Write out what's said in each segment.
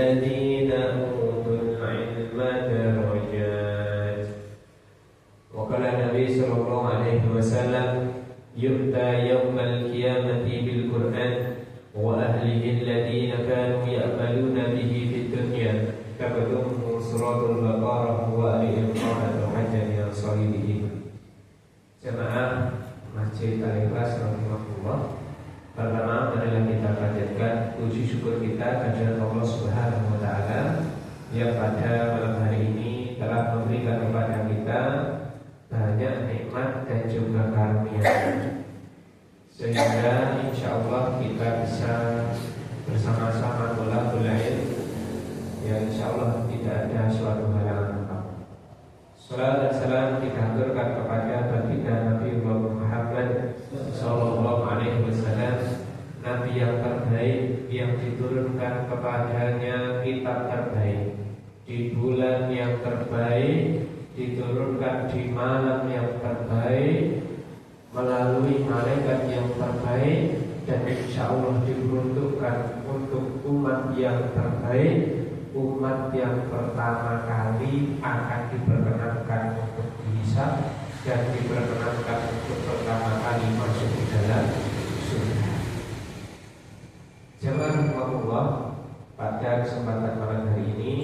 الذين أوتوا العلم درجات. وقال النبي صلى الله عليه وسلم يؤتى يوم القيامة بالقرآن وأهله الذين كانوا يأملون به في الدنيا كبدهم سورة البقرة وآل عمران وحجر صحيحه. Jemaah Masjid Al-Ikhlas rahimahullah, pertama marilah kita panjatkan puji syukur kita kepada Allah Subhanahu wa taala yang pada malam hari ini telah memberikan kepada kita banyak nikmat dan juga karunia, sehingga insyaallah kita bisa bersama-sama thalabul ilm yang insyaallah tidak ada suatu halangan. Salam dan salam kita haturkan kepada baginda Nabi Muhammad sallallahu alaihi wasallam, nabi yang terbaik yang diturunkan kepadanya kitab terbaik di bulan yang terbaik, diturunkan di malam yang terbaik melalui malaikat yang terbaik, dan insyaallah diperuntukkan untuk umat yang terbaik, umat yang pertama kali akan diperkenankan untuk dihisab dan diperkenankan untuk pertama kali masuk di dalam surga. Jemaah Allah, pada kesempatan malam hari ini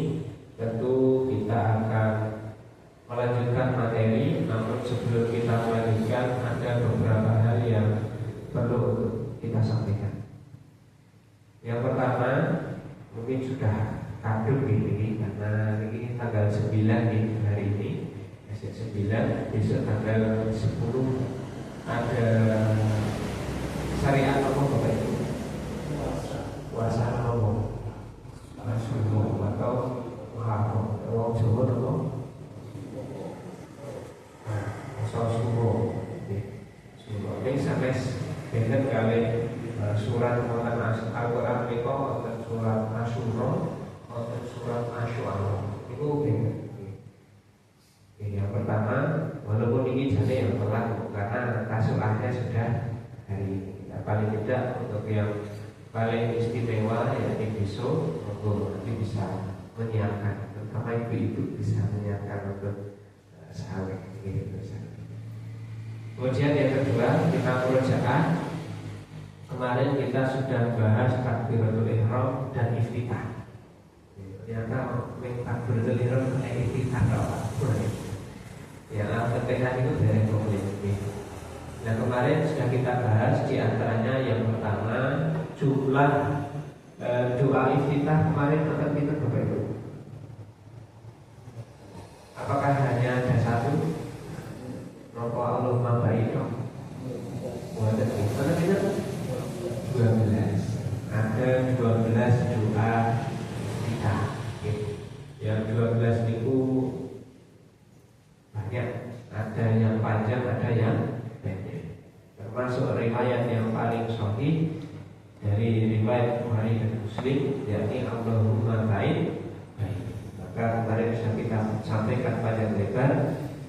tentu kita akan melanjutkan materi, namun sebelum kita melanjutkan ada beberapa hal yang perlu kita sampaikan. Yang pertama, mungkin sudah kadung ini karena ini tanggal 9 di hari ini, besok 9, besok tanggal 10 ada syariat apa Bapak Ibu? Puasa apa? Subuh atau Muharram? Wong Jawa apa? Puasa subuh. Subuh. Ini sampai benten kali surat Al-Quran mereka wonten surat Asyura, wonten surat Asyura. Itu beda. Yang pertama, walaupun ini jadi yang telat karena kasulahnya sudah hari ini. Paling tidak untuk yang paling istimewa yaitu besok, nanti bisa menyiapkan, terutama ibu-ibu bisa menyiapkan untuk sahur. Kemudian yang kedua, kita murojaah. Kemarin kita sudah bahas takbiratul ihram dan iftitah. Ternyata takbiratul ihram dan iftitah apa? Ya, Fatihah itu dari kompleks. Nah, kemarin sudah kita bahas di antaranya yang pertama jumlah doa iftitah kemarin akan kita berbeda. Apakah hanya ada satu? Nopo Allahumma ba'ikum. Ada kita 12. Ada 12 doa kita. Yang 12 itu banyak. Ada yang panjang, ada yang pendek. Termasuk riwayat yang paling sahih dari riwayat Bukhari dan Muslim, yakni Allahumma baik. Maka kemarin bisa kita sampaikan panjang lebar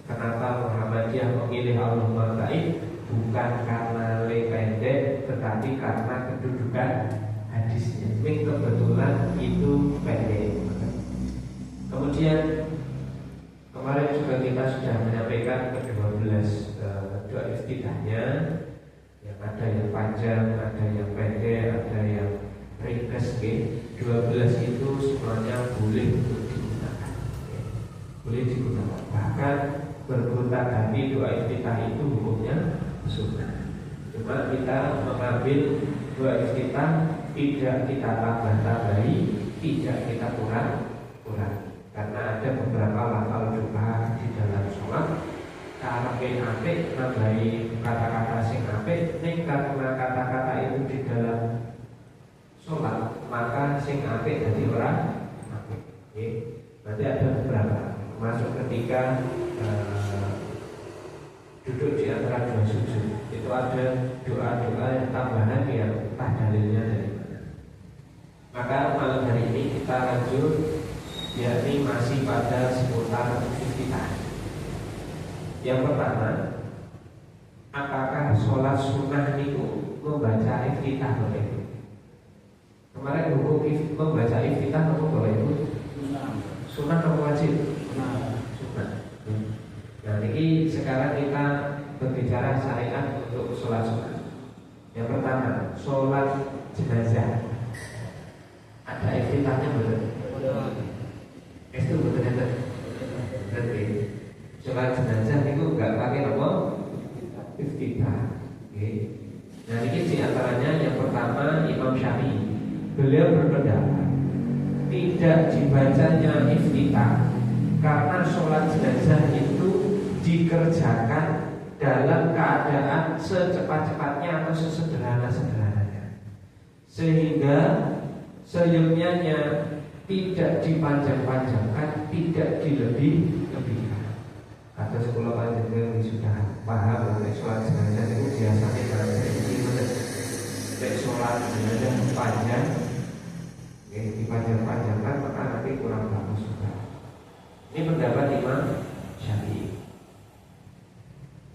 kenapa Muhammadiyah memilih Allahumma baik, bukan karena pendek, tetapi karena kedudukan hadisnya. Ini kebetulan itu pendek. Kemudian kemarin juga kita sudah menyampaikan ke-12 doa iftitahnya, yang ada yang panjang, ada yang pendek, ada yang ringkas. 12 itu semuanya boleh untuk digunakan, boleh digunakan. Bahkan bergonta ganti doa iftitah itu hukumnya sunnah. Cuma kita mengambil doa iftitah tidak kita tambah-tambahi, tidak kita kurang-kurangi. Karena ada beberapa lafal doa di dalam sholat karepe apik nambahi kata-kata sing apik, ning karena kata-kata itu di dalam sholat maka sing apik dadi ora apik. Berarti ada beberapa, masuk ketika duduk di antara dua sujud itu ada doa-doa yang tambahan yang entah dalilnya dari mana. Maka malam hari ini kita lanjut, yakni masih pada seputar iftitah. Yang pertama, apakah sholat sunnah itu membaca iftitah begitu? Kemarin hukum membaca iftitah apa Bapak Ibu? Sunnah atau wajib? Sunnah. Nah ini sekarang kita berbicara syariat untuk sholat sunnah. Yang pertama, sholat jenazah. Ada iftitahnya betul? Itu betul-betul. Berarti sholat jenazah itu enggak pakai apa? Iftitah. Nah ini diantaranya yang pertama Imam Syafi'i. Beliau berpendapat tidak dibacanya iftitah karena sholat jenazah itu dikerjakan dalam keadaan secepat-cepatnya atau sesederhana-sederhananya, sehingga seyogyanya tidak dipanjang-panjangkan, tidak dilebih-lebihkan. Kata sekolah panjang sudah paham bahwa sholat jenazah itu biasanya dalam sholat jenazah panjang, dipanjang-panjangkan maka nanti kurang bagus juga. Ini pendapat Imam Syafi'i.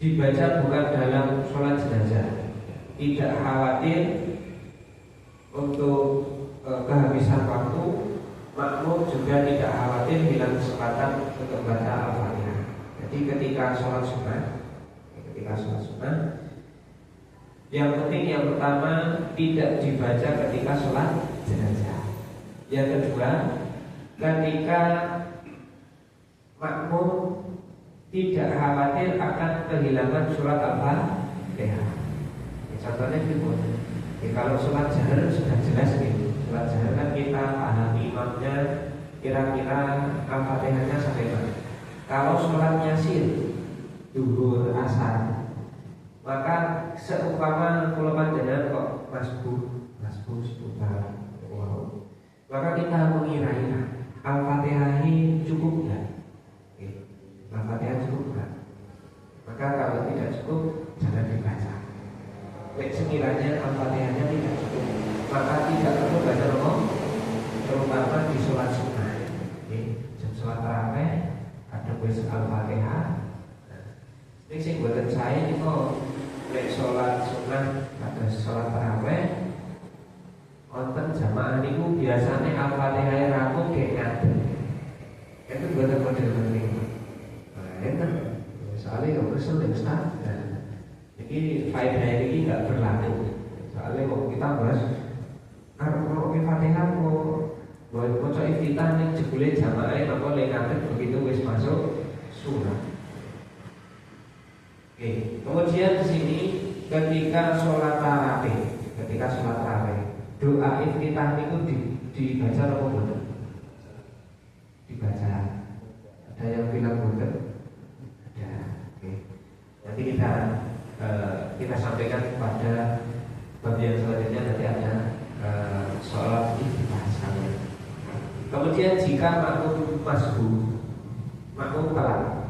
Dibaca bukan dalam sholat jenazah, tidak khawatir untuk kehabisan waktu, makmum juga tidak khawatir hilang kesempatan untuk baca Al-Fatihah. Jadi ketika sholat sunnah, yang penting yang pertama tidak dibaca ketika sholat jenazah. Yang kedua, ketika makmum tidak khawatir akan kehilangan surat Al-Fatihah. Contohnya gitu. Kalau sholat jahar sudah jelas nih. Sholat jahar kan kita pahami imamnya kira-kira Al-Fatihahnya sampai mana. Kalau sholat yasir, duhur, asar, maka seumpama kalau panjenengan kok masbuh seputar, wow, maka kita mengira-ira Al-Fatihah ini cukup nggak? Al-Fatihah cukup nggak? Maka kalau tidak cukup jangan dibaca. Sekiranya Al-Fatihahnya tidak cukup, maka tidak perlu baca nomor, terutama di sholat sunnah. Jam sholat tarawih ada baca Al-Fatihah. Ini sih buatan saya ini kok sholat sunnah ada sholat tarawih. Konten jamaah niku biasanya Al-Fatihah rampung kayak ngaten. Itu buatan model penting. Enak. Soalnya kalau kesel ya Ustaz. Jadi faedah ini nggak berlaku. Soalnya kalau kita bahas kalau Fatihah mau baca iftitah nih jebule jamaah apa lengaten begitu wis masuk surah. Oke, kemudian di sini ketika sholat tarawih, doa iftitah itu dibaca apa betul? Dibaca. Ada yang bilang betul? Ada. Oke. Nanti kita sampaikan kepada bagian selanjutnya nanti ada sholat iftitah sekalian. Kemudian jika makmum masbuh, makmum telat,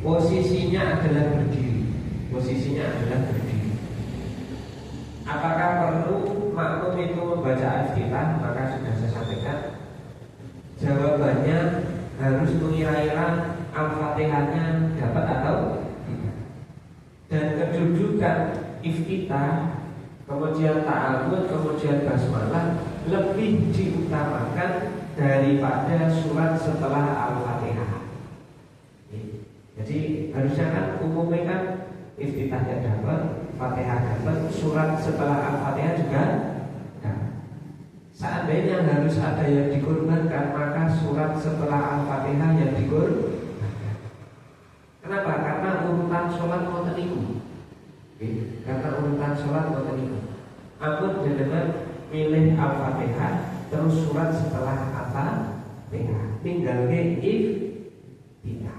posisinya adalah berdiri. Apakah perlu makmum itu membaca iftitah? Maka sudah saya sampaikan. Jawabannya harus mengira-ira Al-Fatihahnya dapat atau tidak. Dan kedudukan iftitah, kemudian ta'awud, kemudian basmalah lebih diutamakan daripada surat setelah Al-Fatihah. Jadi harusnya kan umumnya kan iftitahnya dapat, Fatihah dapat, surat setelah Al-Fatihah juga dapat. Seandainya harus ada yang dikorbankan, maka surat setelah Al-Fatihah yang dikorbankan. Kenapa? Karena urutan sholat ngoten niku. Ampun dengan milih Al-Fatihah terus surat setelah Al-Fatihah. Tinggal iftitah.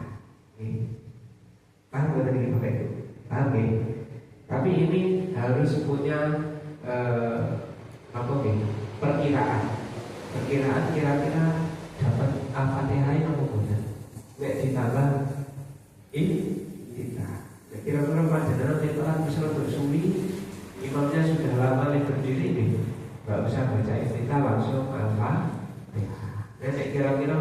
Paham gak tadi Bapak itu? Paham ya? Tapi ini harus punya perkiraan. Perkiraan kira-kira dapat Al-Fatihah itu apa bukan? Nek ditambah iftitah. Kira-kira panjenengan telah bisa bersuwi, imamnya sudah lama berdiri nih, nggak usah baca iftitah langsung Al-Fatihah. Nek kira-kira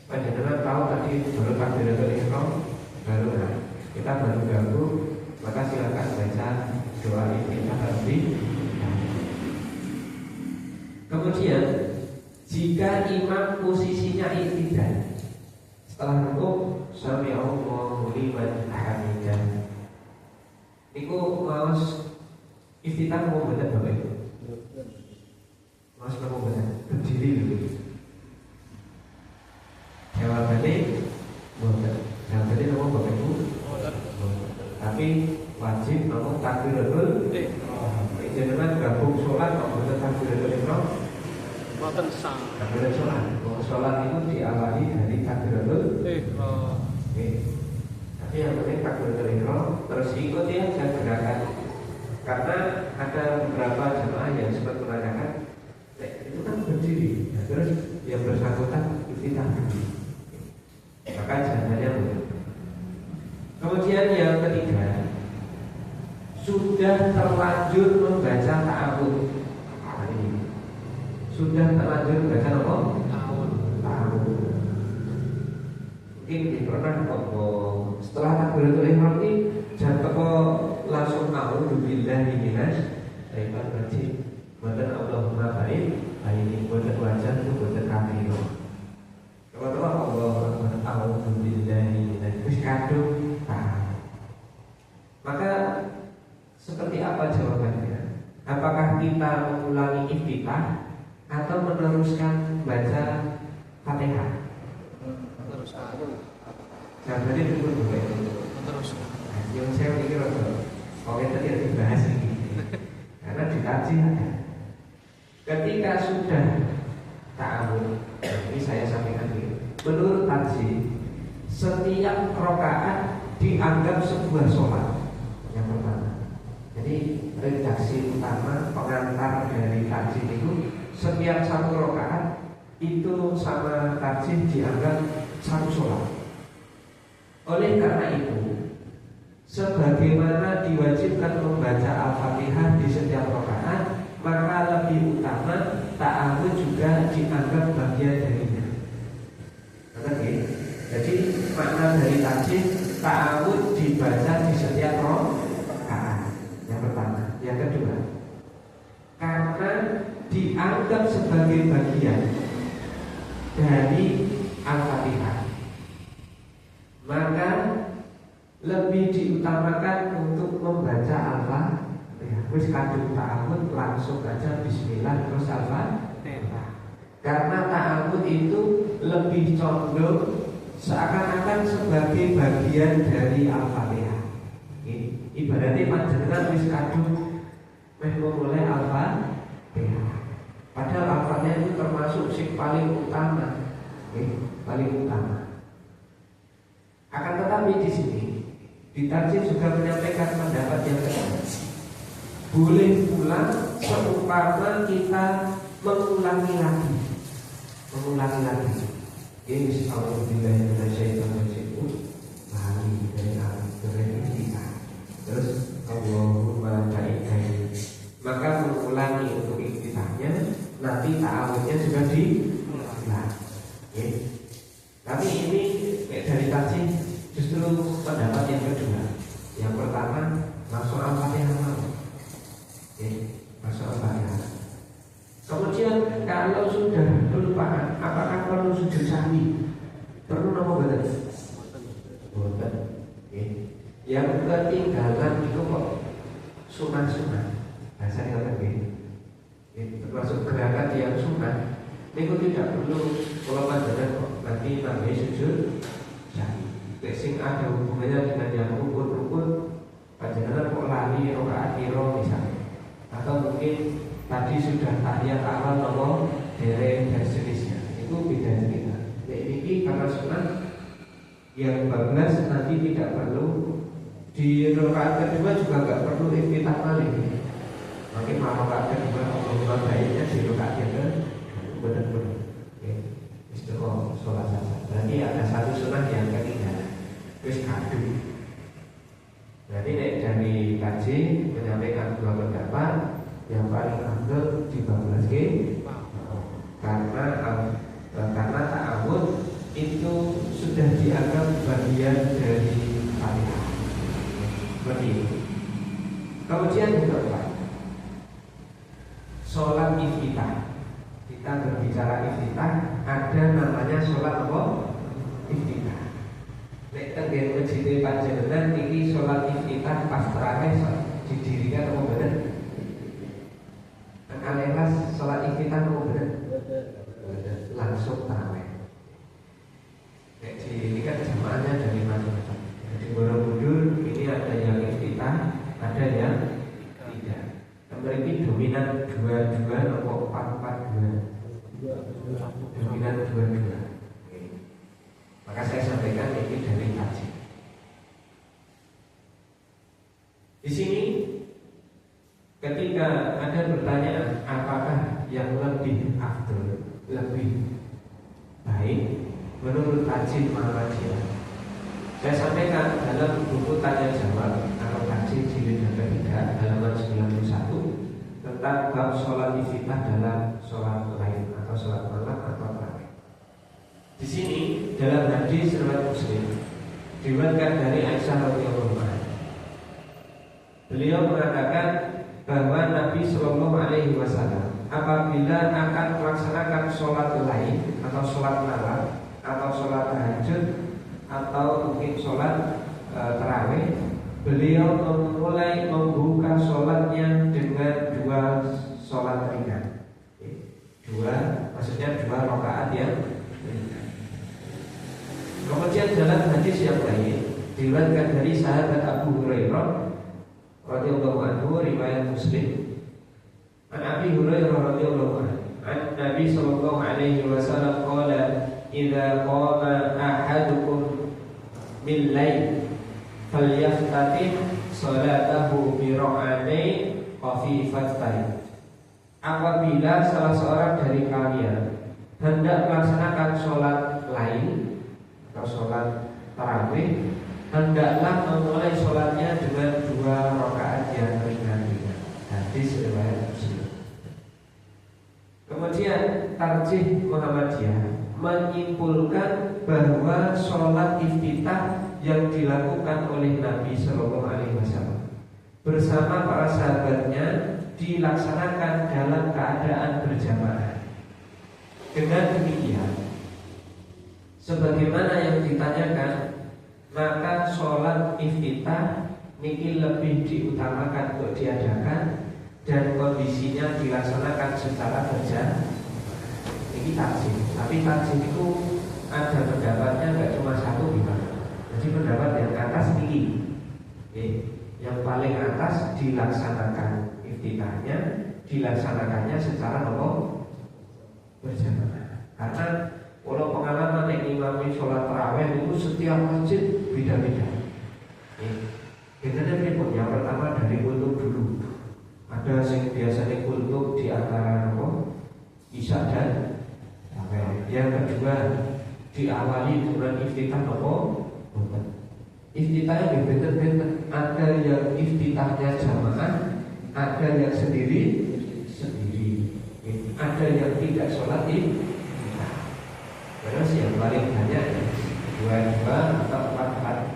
panjenengan tahu tadi baru takbiratul ihram baru kita baru gabung, maka silakan baca doa iftitah terlebih. Kemudian jika imam posisinya iktidal, setelah rukuk sami Allahu liman hamidah, niku maos iftitah mau bener Bapak Ibu. Maos mau bener berdiri dulu. Jawabannya bener. Jawabannya mau Bapak Ibu. Tapi wajib ngomong takbiratul ihram. Jenengan gabung sholat kok bener takbiratul ihram. Mboten sah. Takbiratul sholat. Sholat itu diawali dari takbiratul Ihram. Tapi yang penting takbiratul ihram, terus ikuti aja gerakan. Karena ada beberapa jemaah yang sempat menanyakan, itu kan berdiri, nah, terus yang bersangkutan iftitah dulu. Maka jawabannya benar. Kemudian yang ketiga, sudah terlanjur membaca ta'awud. Sudah terlanjur membaca apa? Ta'awud. Mungkin pernah kok setelah takbiratul ihram ini jangan kok langsung a'udzu billahi minasy syaitonir rajim. Mboten Allahumma baik, ini mboten wajan itu mboten kafir. Kalau Allah a'udzu billahi minasy kadung. Maka seperti apa jawabannya? Apakah kita mengulangi iftitah atau meneruskan baca Fatihah? Meneruskan. Jawabannya itu berbeda. Meneruskan. Yang saya pikir kalau itu tidak dibahas ini, karena dikaji ada. Ketika sudah ta'awud, ini saya sampaikan dulu. Menurut kaji, setiap rakaat dianggap sebuah sholat. Yang pertama, jadi redaksi utama pengantar dari kaji itu setiap satu rakaat itu sama kaji dianggap satu sholat. Oleh karena itu, sebagaimana diwajibkan membaca Al-Fatihah di setiap rakaat, maka lebih utama ta'awud juga dianggap bagian darinya. Oke. Jadi makna dari tajwid ta'awud dibaca di setiap rakaat. Yang pertama, yang kedua, karena dianggap sebagai bagian dari Al-Fatihah, maka lebih diutamakan untuk membaca Al-Fatihah. Wis kadung ta'awud langsung aja bismillah terus Al-Fatihah. Karena ta'awud itu lebih condong seakan-akan sebagai bagian dari Al-Fatihah. Ibaratnya panjenengan wis kadung meh mulai Al-Fatihah. Padahal Al-Fatihah itu termasuk sing paling utama, paling utama. Akan tetapi di sini Ditarjih juga menyampaikan pendapat yang kedua. Boleh pula seumpama kita mengulangi lagi. Ini Alhamdulillah dari syaitan lari dari kita. Terus Allahumma baik. Maka mengulangi untuk iftitahnya, nanti ta'awudnya juga diulang. Tapi ini dari tarjih justru pendapat yang kedua. Yang pertama langsung Al-Fatihah mau. Masuk Al-Fatihah. Kemudian kalau sudah kelupaan, apakah perlu sujud sahwi? Perlu nama betul? Betul. Yang ketinggalan itu kok sunah-sunah. Bahasa yang lain. Termasuk gerakan yang sunah. Itu tidak perlu kalau panjenengan kok nanti namanya sujud sahwi. Sing ada hubungannya dengan yang rukun-rukun, panjenengan kok lali rakaat kiro misalnya, atau mungkin tadi sudah tahiyat awal nomor dereng dan seterusnya, itu beda cerita. Ini karena sunnah yang bablas nanti tidak perlu di rakaat kedua juga nggak perlu iftitah balik. Mungkin rakaat kedua Allah baiknya di rakaat kedua benar-benar. Itu kok sholat saja. Berarti ada satu sunnah yang ketiga. Terus kadu. Jadi dari kaji menyampaikan dua pendapat. Yang paling afdal dibablas karena ta'awud itu sudah dianggap bagian dari Fatihah. Seperti itu. Kemudian yang keempat, sholat iftitah. berbicara iftitah, ada namanya sholat apa? Iftitah. Nek tenggen masjid panjenengan niki sholat iftitah pas terakhir didirikan apa bener? Alekas sholat iftitah apa bener? Langsung tarawih. Nek ini kan jamaahnya dari macam-macam. Di Borobudur ini ada yang iftitah, ada yang tidak. Mereka dominan 22 atau 442. Dominan 22. Maka saya sampaikan ini dari kaji. Di sini ketika ada pertanyaan apakah yang lebih afdal, lebih baik menurut kaji Muhammadiyah, saya sampaikan dalam buku tanya jawab atau kaji jilid yang ketiga halaman 91 tentang bab sholat iftitah dalam sholat lain atau sholat malam atau tarawih. Di sini dalam hadis riwayat Muslim diriwayatkan dari Aisyah radhiyallahu anha, beliau mengatakan bahwa Nabi Shallallahu Alaihi Wasallam apabila akan melaksanakan sholat lain atau sholat malam atau sholat tahajud atau mungkin sholat tarawih, beliau memulai membuka sholatnya dengan 2 sholat ringan. Maksudnya 2 rakaat yang ringan. Kemudian dalam hadis yang lain diriwayatkan dari sahabat Abu Hurairah radhiyallahu anhu riwayat Muslim, an Abi Hurairah radhiyallahu anhu an Nabi sallallahu alaihi wasallam qala idza qama ahadukum min lail falyaftatih salatahu bi ra'atain khafifatain. Apabila salah seorang dari kalian hendak melaksanakan sholat lain atau sholat tarawih, hendaklah memulai sholatnya dengan 2 rakaat yang ringan-ringan. Hadis riwayat Muslim. Kemudian tarjih Muhammadiyah menyimpulkan bahwa sholat iftitah yang dilakukan oleh Nabi Shallallahu Alaihi Wasallam bersama para sahabatnya dilaksanakan dalam keadaan berjamaah. Dengan demikian, sebagaimana yang ditanyakan, maka sholat iftitah niki lebih diutamakan untuk diadakan dan kondisinya dilaksanakan secara berjamaah. Ini tarjih, tapi tarjih itu ada pendapatnya nggak cuma satu gimana. Jadi pendapat yang atas tinggi, yang paling atas dilaksanakan iftitahnya, dilaksanakannya secara berjamaah. Karena kalau pengalaman yang imami sholat tarawih itu setiap masjid beda-beda. Bedanya pun yang pertama dari kultuk dulu. Ada yang biasanya kultuk di antara isya dan tarawih. Yang kedua diawali dengan iftitah iftitahnya beda-beda. Ada yang iftitahnya jamaah, ada yang sendiri. Ada yang tidak sholat iftitah. Terus yang paling banyak 2 atau 4.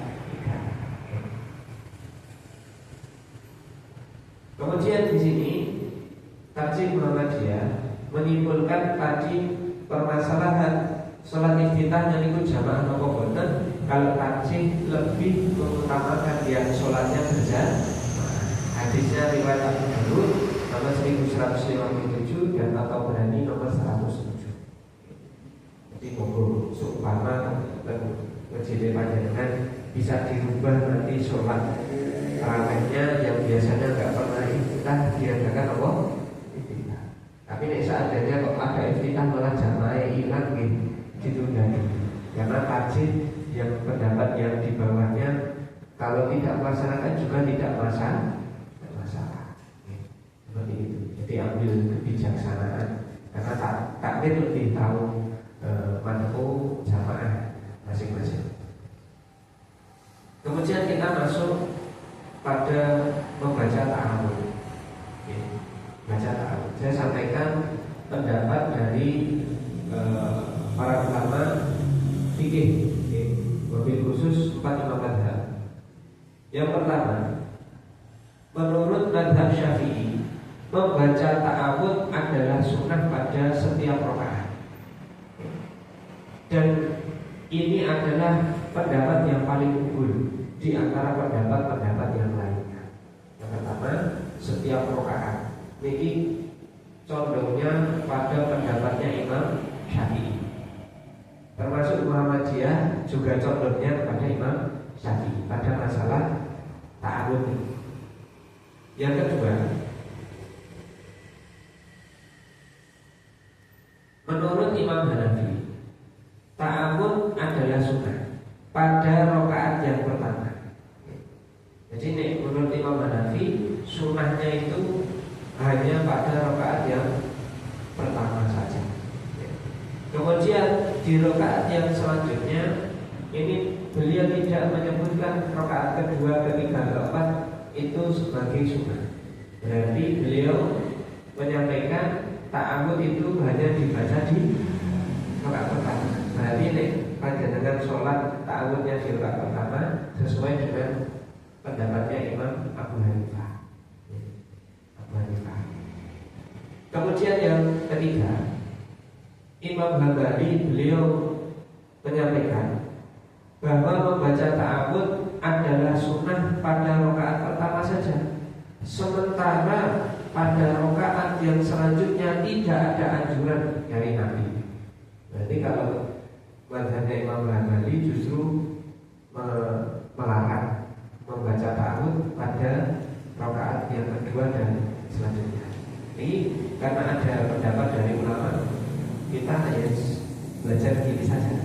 Kemudian di sini tarjih Muhammadiyah menyimpulkan tadi permasalahan sholat iftitahnya itu jamaah apa boten. Kalau tarjih lebih mengutamakan yang sholatnya berjamaah. Hadisnya riwayat Abu Dawud nomor 1157 dan atau berani nomor 107. Jadi monggo seumpama masjid panjenengan bisa dirubah nanti sholat tarawihnya yang biasanya nggak pernah iftitah diadakan apa? Iftitah. Tapi nek seandainya kok ada iftitah malah jamaah hilang ditunda. Karena tarjih yang pendapat yang di bawahnya kalau tidak melaksanakan juga tidak masalah. Seperti itu. Jadi ambil kebijaksanaan karena takdir lebih tahu manhu jamaah masing-masing. Kemudian kita masuk pada membaca ta'awud. Baca ta'awud. Saya sampaikan pendapat dari para ulama fikih, wabil khusus 4 imam mazhab. Yang pertama, menurut mazhab Syafi'i, membaca ta'awud adalah sunnah pada setiap rakaat. Dan ini adalah pendapat yang paling unggul di antara pendapat-pendapat yang lainnya. Yang pertama, setiap rakaat ini condongnya pada pendapatnya Imam Syafi'i. Termasuk Muhammadiyah juga condongnya kepada Imam Syafi'i pada masalah ta'awud. Yang kedua, menurut Imam Hanafi, ta'awud adalah sunnah pada rakaat yang pertama. Jadi menurut Imam Hanafi, sunnahnya itu hanya pada rakaat yang pertama saja. Kemudian di rakaat yang selanjutnya ini beliau tidak menyebutkan rakaat kedua, ketiga, keempat itu sebagai sunnah. Berarti beliau menyampaikan ta'awud itu hanya dibaca di rakaat pertama. Berarti ini panjenengan sholat ta'awudnya di rakaat pertama sesuai dengan pendapatnya Imam Abu Hanifah. Kemudian yang ketiga, Imam Hambali beliau menyampaikan bahwa membaca ta'awud adalah sunnah pada rakaat pertama saja, sementara pada rakaat yang selanjutnya tidak ada anjuran dari Nabi. Berarti kalau mazhabnya Imam Hambali justru melarang membaca ta'awud pada rakaat yang kedua dan selanjutnya. Ini karena ada pendapat dari ulama, kita hanya belajar gini saja,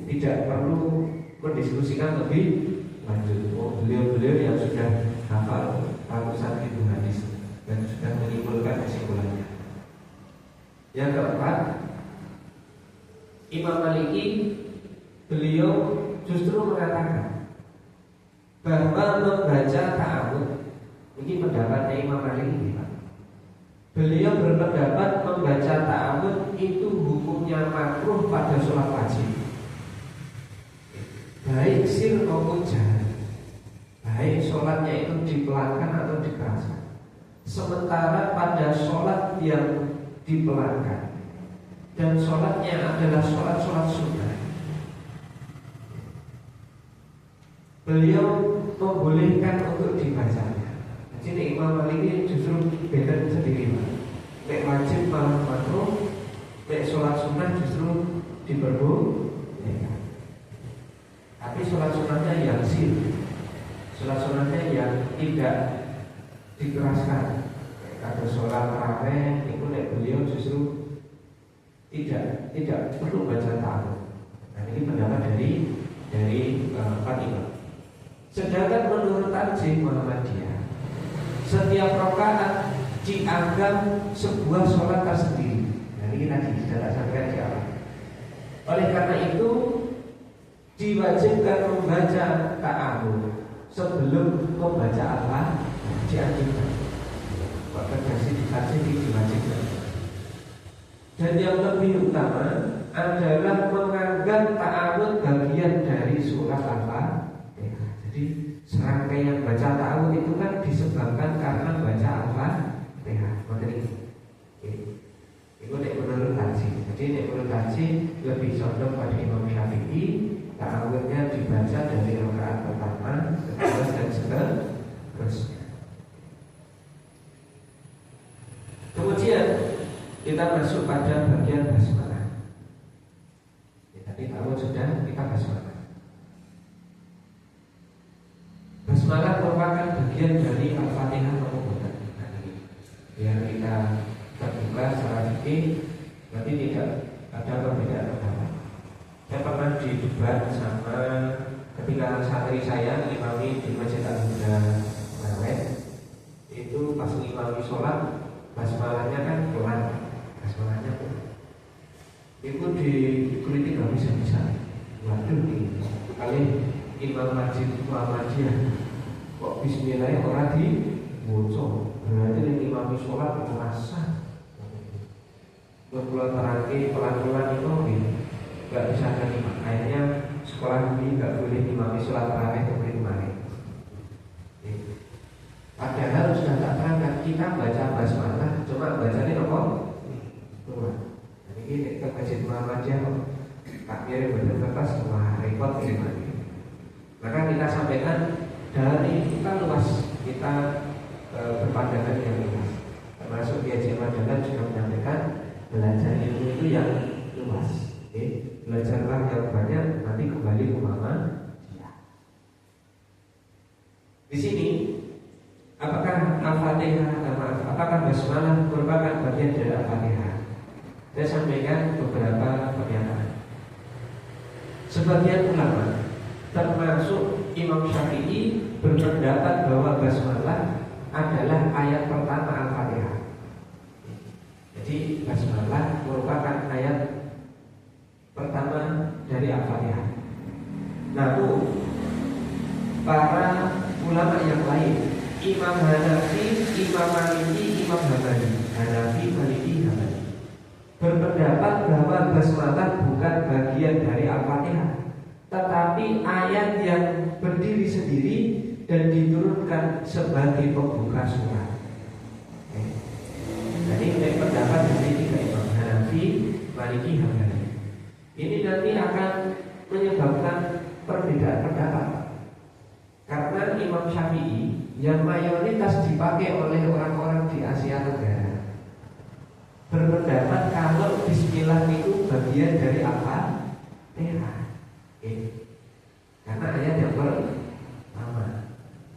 tidak perlu mendiskusikan lebih lanjut. Beliau-beliau yang sudah hafal ratusan ribu hadis dan sudah menyimpulkan kesimpulannya. Yang keempat, Imam Maliki beliau justru mengatakan bahwa membaca ta'awud, ini pendapatnya Imam Maliki, Pak. Beliau berpendapat membaca ta'awud itu hukumnya makruh pada sholat wajib, baik sir maupun jahar, baik sholatnya itu dipelankan atau dikeraskan. Sementara pada sholat yang dipelankan dan sholatnya adalah sholat sunnah, beliau membolehkan untuk dibacanya. Jadi Imam Maliki justru beda sendiri. Nek wajib malah makruh, nek sholat sunnah justru diperbolehkan. Tapi sholat sunnahnya yang sir, sholat sunnahnya yang tidak dikeraskan. Ada sholat tarawih, itu nek beliau justru tidak perlu baca ta'awud. Nah ini pendapat dari empat imam. Sedangkan menurut Tarjih Muhammadiyah, setiap rakaat dianggap sebuah sholat tersendiri. Nah ini tadi sudah tak sampaikan di awal. Oleh karena itu diwajibkan membaca ta'awud sebelum membaca apa dianjurkan. Maka kasih diwajibkan. Dan yang lebih utama adalah menganggap ta'awud bagian dari surat Al-Fatihah. Jadi serangkaian baca ta'awud itu kan disebabkan karena baca Al-Fatihah. Itu menurut Tarjih. Jadi menurut Tarjih lebih condong pada Imam Syafi'i, ta'awudnya dibaca dari rakaat pertama, kedua dan seterusnya. Kemudian kita masuk pada bagian basmalah. Tadi ta'awud sudah, kita basmalah. Basmalah merupakan bagian dari Al-Fatihah atau bukan? Biar kita terbuka secara fikih, berarti tidak ada perbedaan pendapat. Saya pernah didebat sama ketika santri saya imami di Masjid Al-Huda Mawet. Itu pas imami sholat, basmalahnya kan pelan, basmalahnya pelan. Itu dikritik gak bisa-bisa. Waduh nih, kali Imam Masjid Muhammadiyah kok bismillahnya orang diwucuk. Berarti yang imami sholat merasa berpulang terangki pelan-pelan itu gak bisa terima. Akhirnya sekolah ini gak boleh imami sholat terawih kemarin. Padahal sudah tak terangkan kita baca basmalah, cuma bacanya apa? Jadi ini ke Masjid Muhammadiyah takmir berterus semua repot ini. Maka kita sampaikan dari kita luas, kita berpandangan yang luas. Termasuk Kiai Haji Ahmad Dahlan juga menyampaikan belajar ilmu itu yang luas. Belajarlah yang banyak, nanti kembali ke mama. Di sini apakah Al-Fatihah, apakah basmalah merupakan bagian dari Al-Fatihah? Saya sampaikan beberapa pernyataan. Sebagian ulama termasuk Imam Syafi'i berpendapat bahwa basmalah adalah ayat pertama Al-Fatihah. Jadi basmalah merupakan ayat pertama dari Al-Fatihah. Namun para ulama yang lain, Imam Hanafi, Imam Maliki, Imam Hambali, Hanafi, Maliki, Hambali, berpendapat bahwa basmalah bukan bagian dari Al-Fatihah, tetapi ayat yang berdiri sendiri dan diturunkan sebagai pembuka surat. Jadi ini pendapat dari tiga Imam Hanafi, Maliki, Hambali. Ini nanti akan menyebabkan perbedaan pendapat. Karena Imam Syafi'i yang mayoritas dipakai oleh orang-orang di Asia Tenggara berpendapat kalau Bismillah itu bagian dari Al-Fatihah. Karena ayat yang pertama.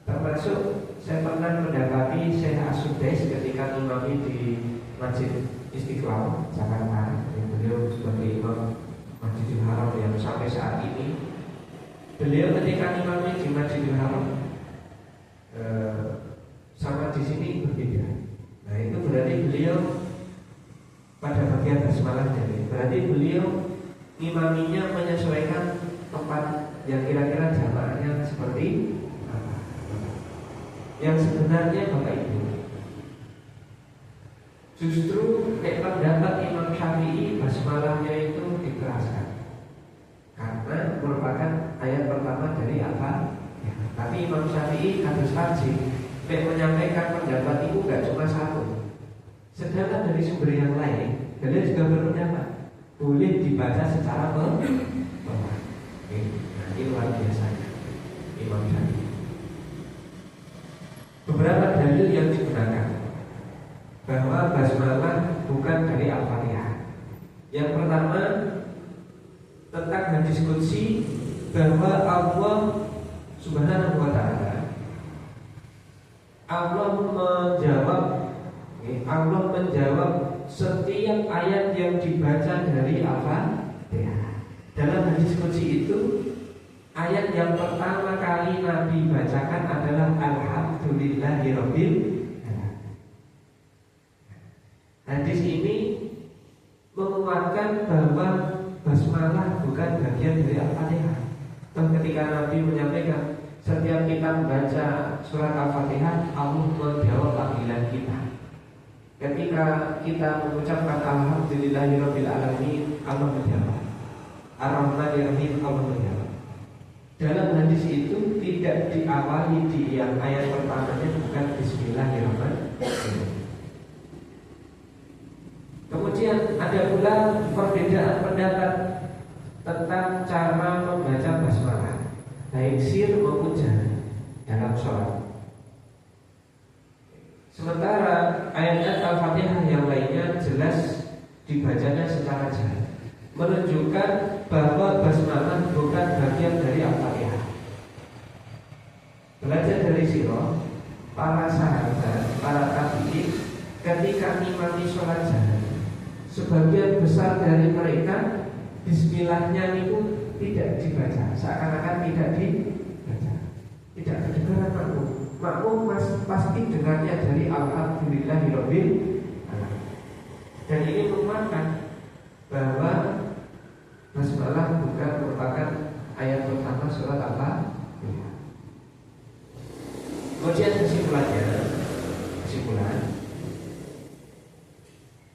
Termasuk saya pernah mendapati Syekh As-Sudais ketika imami di Masjid Istiqlal Jakarta. Beliau sebagai imam Masjidil Haram yang sampai saat ini. Beliau ketika imami di Masjidil Haram sama di sini berbeda. Nah itu berarti beliau pada bagian basmalah jadi. Berarti beliau imaminya menyesuaikan tempat yang kira-kira jamaahnya seperti apa. Yang sebenarnya Bapak Ibu, justru pendapat Imam Syafi'i basmalahnya itu dikeraskan karena merupakan ayat pertama dari apa? Ya, tapi Imam Syafi'i harus wajib menyampaikan pendapat itu gak cuma satu. Sedangkan dari sumber yang lain, beliau juga berpendapat boleh dibaca secara bawah. Nah, ini luar biasanya Imam Syafi'i. Beberapa dalil yang digunakan bahwa basmalah bukan dari Al-Fatihah. Yang pertama tentang hadis qudsi bahwa Allah Subhanahu wa ta'ala Allah menjawab setiap ayat yang dibaca dari Al-Fatihah. Dalam hadis qudsi itu ayat yang pertama kali Nabi bacakan adalah Alhamdulillahirabbil alamin. Hadis ini menguatkan bahwa basmalah bukan bagian dari Al-Fatihah. Ketika Nabi menyampaikan setiap kita membaca surat Al-Fatihah, Allah menjawab panggilan kita. Ketika kita mengucapkan Alhamdulillahirabbil alamin, Allah menjawab. Ar-Rahmanir-Rahim, Allah menjawab. Dalam hadis itu tidak diawali di yang ayat pertamanya bukan Bismillahirrahmanirrahim. Kemudian ada pula perbedaan pendapat tentang cara membaca basmalah, baik sir maupun jahar dalam sholat. Sementara ayat Al-Fatihah yang lainnya jelas dibacanya secara jahar, menunjukkan bahwa basmalah bukan bagian dari Al-Fatihah. Belajar dari sirah, para sahabat, para tabi'in ketika imami sholat jahar, sebagian besar dari mereka Bismillahnya itu tidak dibaca, seakan-akan tidak dibaca, tidak kedengaran makmum. Makmum pasti dengarnya dari Alhamdulillahirabbil alamin. Dan ini menguatkan bahwa basmalah bukan merupakan ayat pertama surat Al-Fatihah. Kemudian kesimpulan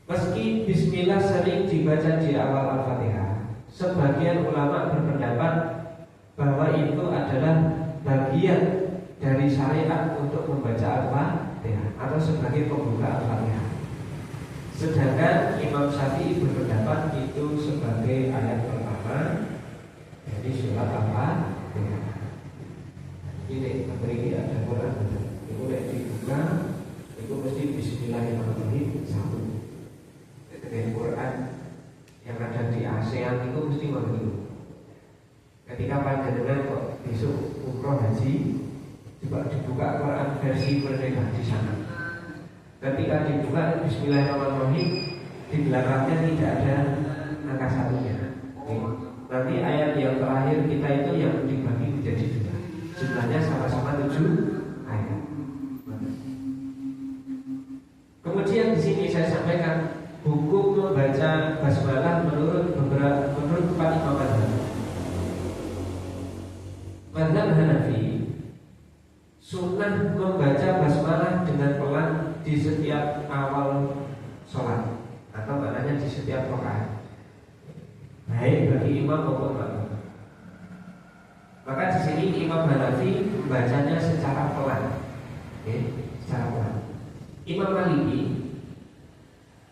meski Bismillah sering dibaca di awal Al-Fatihah, sebagian ulama berpendapat bahwa itu adalah bagian dari syariat untuk membaca Al-Fatihah atau sebagai pembuka Al-Fatihah. Sedangkan Imam Syafi'i berpendapat itu sebagai ayat pertama itu mesti mengerti. Ketika panjenengan kok besok umroh haji, coba dibuka Quran versi Merdeka di sana. Ketika dibuka Bismillahirrahmanirrahim, di belakangnya tidak ada angka satunya. Nanti ayat yang terakhir kita itu yang dibagi menjadi 2. Jumlahnya sama-sama 7 ayat. Kemudian di sini saya sampaikan hukum membaca basmalah menurut 4 imam mazhab. Mazhab Hanafi sunnah membaca basmalah dengan pelan di setiap awal sholat atau maknanya di setiap rakaat, baik bagi imam maupun makmum. Maka di sini Imam Hanafi membacanya secara pelan, secara pelan. Imam Maliki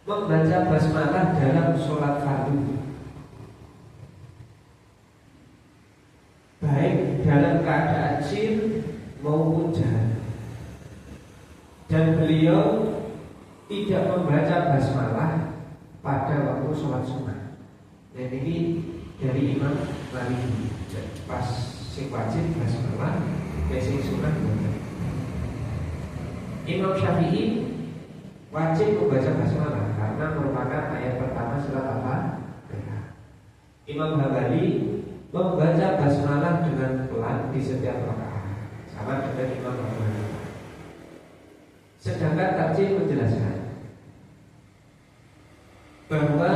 membaca basmalah dalam sholat fardu, baik dalam keadaan sir maupun jahar. Dan beliau tidak membaca basmalah pada waktu sholat sunnah. Dan ini dari Imam Maliki. Pas sing wajib basmalah, sing sunnah bukan. Imam Syafi'i wajib membaca basmalah karena merupakan ayat pertama surat Al-Fatihah. Imam Hambali membaca basmalah dengan pelan di setiap rakaat, sama dengan Imam Hambali. Sedangkan Tarjih menjelaskan bahwa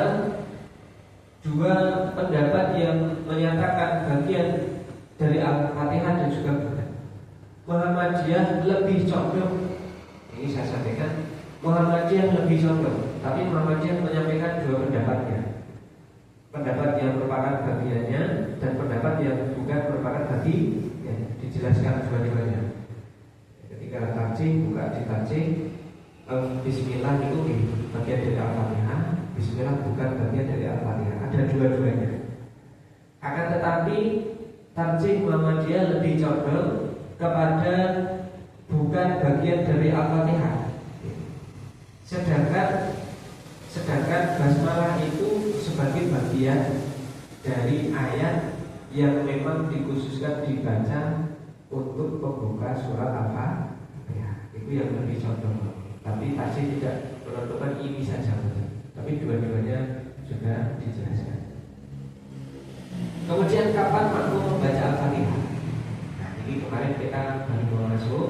2 pendapat yang menyatakan bagian dari Al-Fatihah dan juga bukan. Muhammadiyah lebih condong, ini saya sampaikan, Muhammadiyah lebih condong, tapi Muhammadiyah menyampaikan 2 pendapatnya. Pendapat yang merupakan bagiannya dan pendapat yang bukan merupakan bagian, dijelaskan dua-duanya. Ketika tarjih, buka di tarjih, Bismillah itu bagian dari Al-Fatihah, Bismillah bukan bagian dari Al-Fatihah. Ada dua-duanya. Akan tetapi tarjih Muhammadiyah lebih condong kepada bukan bagian dari Al-Fatihah. Sedangkan basmalah itu sebagai bagian dari ayat yang memang dikhususkan dibaca untuk pembuka surat Al-Fatihah. Itu yang lebih condong. Tapi tarjih tidak menentukan ini saja, tapi dua-duanya sudah dijelaskan. Kemudian kapan makmum membaca Al-Fatihah? Nah, ini kemarin kita baru mau masuk.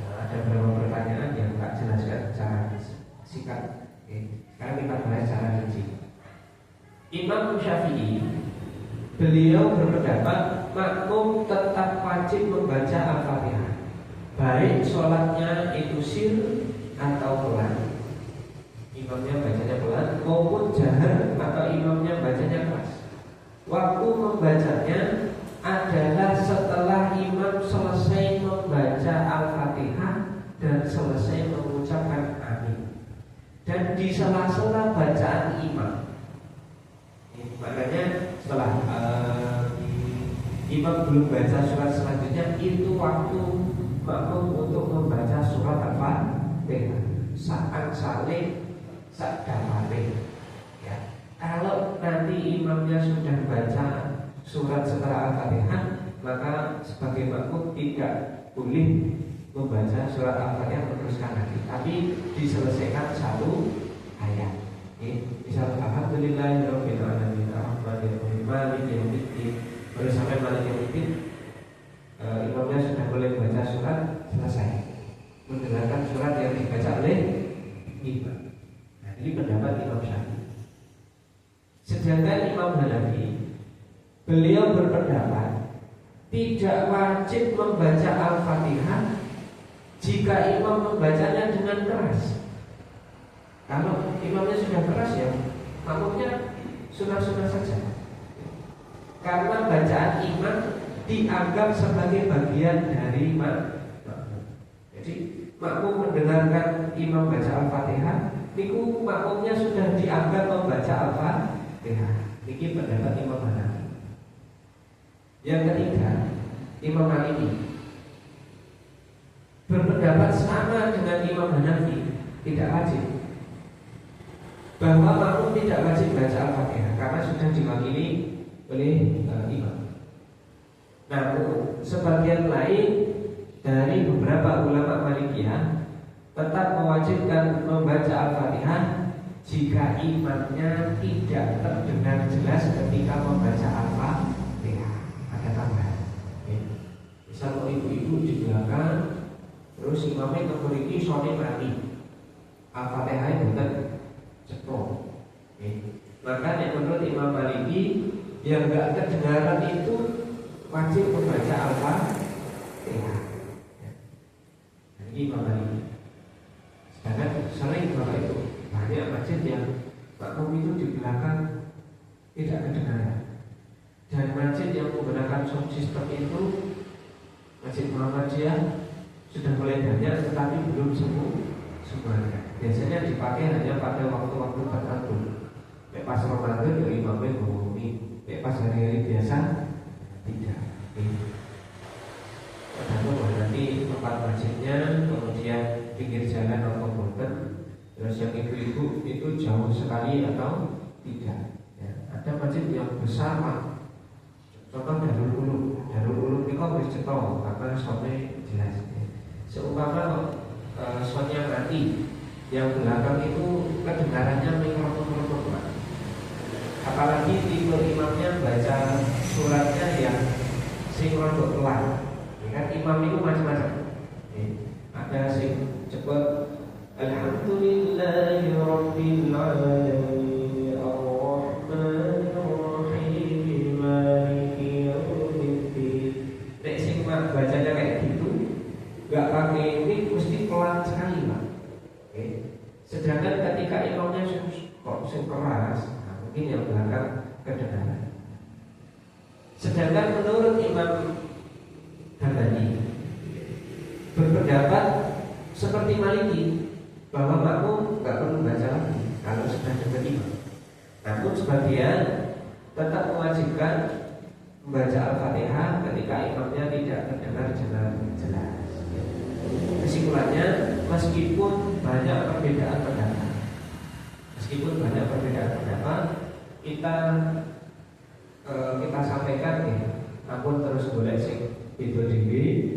Ada beberapa pertanyaan yang tak jelaskan secara singkat. Sekarang kita bahas secara rinci. Imam Syafi'i, beliau berpendapat makmum tetap wajib membaca Al-Fatihah, baik sholatnya itu sir atau pelan, imamnya bacanya pelan, maupun jahar atau imamnya bacanya keras. Waktu membacanya adalah setelah imam selesai membaca Al-Fatihah dan selesai mengucapkan amin, dan di sela-sela bacaan imam. Makanya setelah imam belum baca surat selanjutnya, itu waktu makmum untuk membaca surat Al-Fatihah, saat salih, saat dafare. Ya. Kalau nanti imamnya sudah baca surat setelah Al-Fatihah, maka sebagai makmum tidak boleh membaca surat Al-Fatihah meneruskan lagi, tapi diselesaikan satu ayat. Misal alhamdulillahirabbil alamin arrahmanirrahim maliki yaumiddin, baru sampai maliki yaumiddin, imamnya sudah boleh membaca surat, selesai mendengarkan surat yang dibaca oleh imam. Nah, ini pendapat Imam Syafi'i. Sedangkan Imam Hanafi, beliau berpendapat tidak wajib membaca Al-Fatihah jika imam membacanya dengan keras. Kalau imamnya sudah keras, ya makmumnya sunah-sunah saja, karena bacaan imam dianggap sebagai bagian dari makmum. Jadi makmum mendengarkan imam baca Al-Fatihah, niku makmumnya sudah dianggap membaca Al-Fatihah. Ini pendapat Imam Hanafi. Yang ketiga, Imam Maliki berpendapat sama dengan Imam Hanafi, tidak wajib, bahwa makmum tidak wajib baca Al-Fatihah karena sudah diwakili oleh imam. Namun sebagian lain dari beberapa ulama Malikiyah tetap mewajibkan membaca Al-Fatihah jika imamnya tidak terdengar jelas ketika membaca Al-Fatihah. Ada tambahan. Misal kalau ibu-ibu di belakang, terus imamnya memiliki sone mati, Al-Fatihah itu bukan cetok. Maka yang menurut Imam Maliki yang enggak kedengaran itu wajib membaca Al-Fatihah. Ini Imam Maliki. Sedangkan sering bapak itu banyak masjid yang makmum itu di belakang tidak kedengaran. Dan masjid yang menggunakan sound system itu, Masjid Muhammadiyah, sudah mulai banyak tetapi belum semuanya. Biasanya dipakai hanya pada waktu-waktu tertentu. Pas Ramadan ya imamnya ngomongin, pas hari-hari biasa tidak. Tergantung nanti tempat masjidnya, kemudian pinggir jalan atau boten, terus yang ibu-ibu itu jauh sekali atau tidak. Ya, ada masjid yang besar Pak. Contoh Darul Ulum itu harus cetok karena soalnya jelas. Seumpama soalnya mati, yang belakang itu kedengarannya mikrofon Pak. Apalagi tipe imamnya baca suratnya yang sinkron pelan. Kan imam itu macam-macam. Ada sing cepat Alhamdulillahi Rabbil Alamin Ar-Rahmanir Rahim Maliki Yaumiddin. Nek sing bacanya kayak gitu, gak pakai ini mesti pelan sekali Pak. Sedangkan ketika imamnya kok keras, nah mungkin yang belakang kedengaran. Sedangkan menurut Imam Ghazali berpendapat seperti Maliki bahwa makmum nggak perlu baca lagi kalau sudah dengar imam. Namun sebagian tetap mewajibkan membaca Al-Fatihah ketika imamnya tidak terdengar jelas. Kesimpulannya, meskipun banyak perbedaan pendapat, kita sampaikan namun terus boleh sing itu dewi,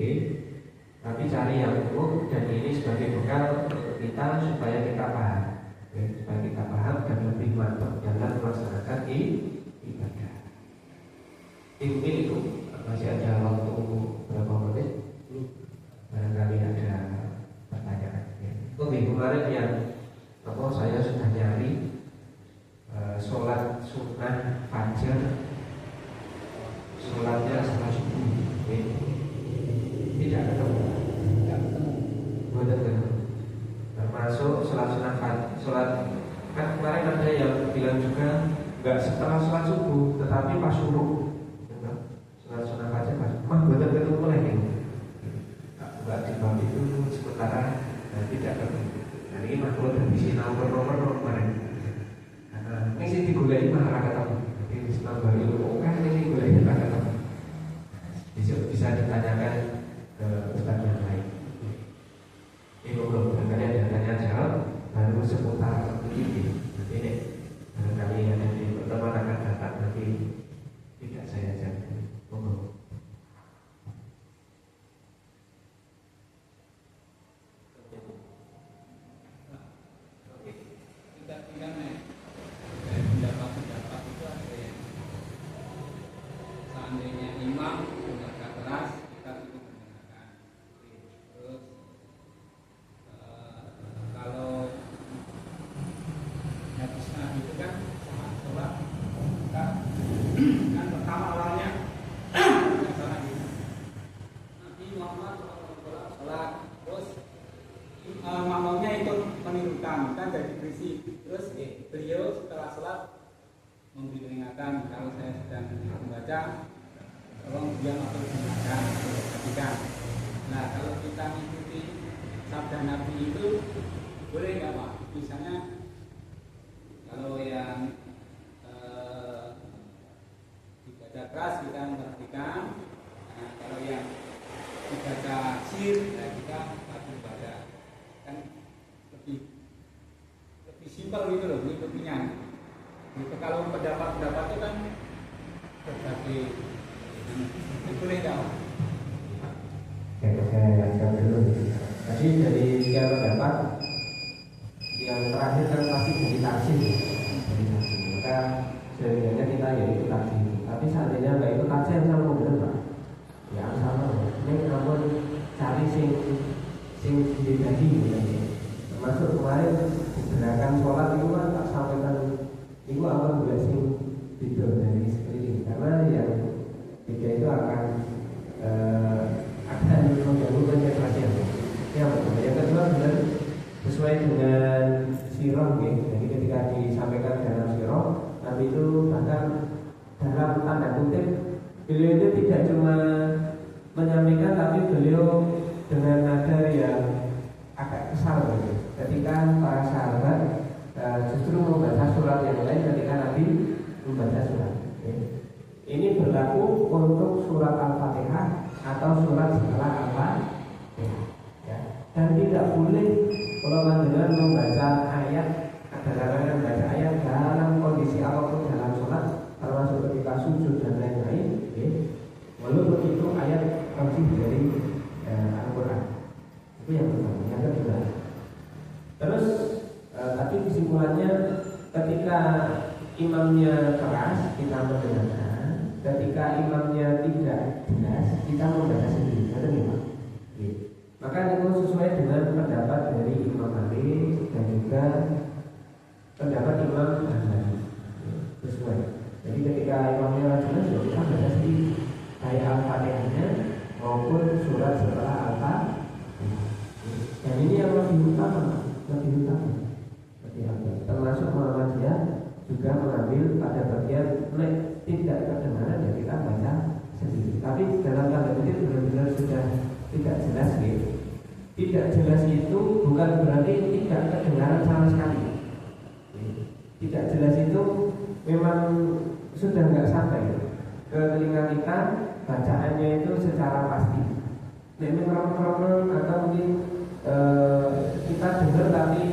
tapi cari yang umum dan ini sebagai bekal untuk kita supaya kita paham, dan lebih mantap dalam melaksanakan ibadah. Mungkin itu masih ada waktu berapa menit? Barangkali ada pertanyaan. Minggu kemarin yang saya sudah nyari sholat sunnah fajar, sholatnya setelah subuh. Tidak ketemu. Termasuk sholat sunnah sholat kan kemarin ada yang bilang juga nggak setelah sholat subuh, tetapi pas subuh. Sholat sunnah fajar pas. Betul ketemu lagi. Nggak di bawah itu sementara tidak ketemu. Nah ini makhluk dari sinau nomor kemarin. Ini sih digulai malah ketemu. Ini Islam baru kan ini digulai malah ketemu. Bisa ditanyakan ke ustaz yang lain. Ini belum barangkali ada tanya jawab baru seputar begini. Nanti ini barangkali ada di pertemuan akan datang nanti tidak saya jawab. Monggo. Pendapat itu ada yang seandainya imam agak keras kita cukup mendengarkan. Terus kalau hadis Nabi itu kan sholat kan pertama awalnya Nabi Muhammad sholat terus makmumnya ikut menirukan kan jadi berisi. Terus beliau setelah sholat memberi peringatan kalau saya sedang membaca, tolong diam atau dengarkan, perhatikan. Nah kalau kita mengikuti sabda Nabi itu boleh nggak Pak? Misalnya kalau yang dibaca keras kita memperhatikan, nah, kalau yang dibaca sir ya kita wajib baca, kan lebih simpel gitu loh, lebih ringan. Gitu. Kalau pendapat itu kan berbagai boleh tahu. Saya jelaskan dulu. Tadi dari sekian pendapat yang terakhir kan pasti jadi taksim. Maka sebenarnya kita ya itu taksim. Tapi seandainya nggak itu taksim sama bener Pak. Ya sama. Ini namun cari sing dibagi gitu. Termasuk kemarin gerakan sholat itu kan tak sampaikan itu akan blessing tidur dari sekeliling karena yang tiga itu akan mengganggu konsentrasi yang pertama. Yang kedua benar sesuai dengan sirah gitu. Jadi ketika disampaikan dalam sirah Nabi itu bahkan dalam tanda kutip beliau itu tidak cuma menyampaikan tapi beliau dengan nada yang agak kesal gitu. Ketika para sahabat justru membaca surat yang lain ketika Nabi membaca surat. Ini berlaku untuk surat Al-Fatihah atau surat setelah Al-Fatihah. Ya. Dan tidak boleh kalau panjenengan membaca ayat adalah membaca ayat dalam kondisi apapun dalam sholat, termasuk ketika sujud dan lain-lain. Walaupun itu ayat kunci dari Al-Quran. Itu yang pertama. Yang kedua. Terus tapi kesimpulannya ketika imamnya keras kita mendengarkan. Ketika imamnya tidak jelas, kita membaca sendiri. Betul ya Pak? Maka itu sesuai dengan pendapat dari Imam Malik dan juga pendapat Imam Ghazali. Sesuai. Jadi ketika imamnya jelas, ya kita baca sendiri. Baik Al-Fatihahnya maupun surat setelah Al-Fatihah. Dan ini yang lebih utama, termasuk Muhammadiyah juga mengambil pada bagian tidak kedengaran ya kita baca sendiri. Tapi dalam tanda kutip benar-benar sudah tidak jelas gitu. Tidak jelas itu bukan berarti tidak kedengaran sama sekali. Tidak jelas itu memang sudah nggak sampai ke telinga kita bacaannya itu secara pasti. Memang atau mungkin kita dengar tapi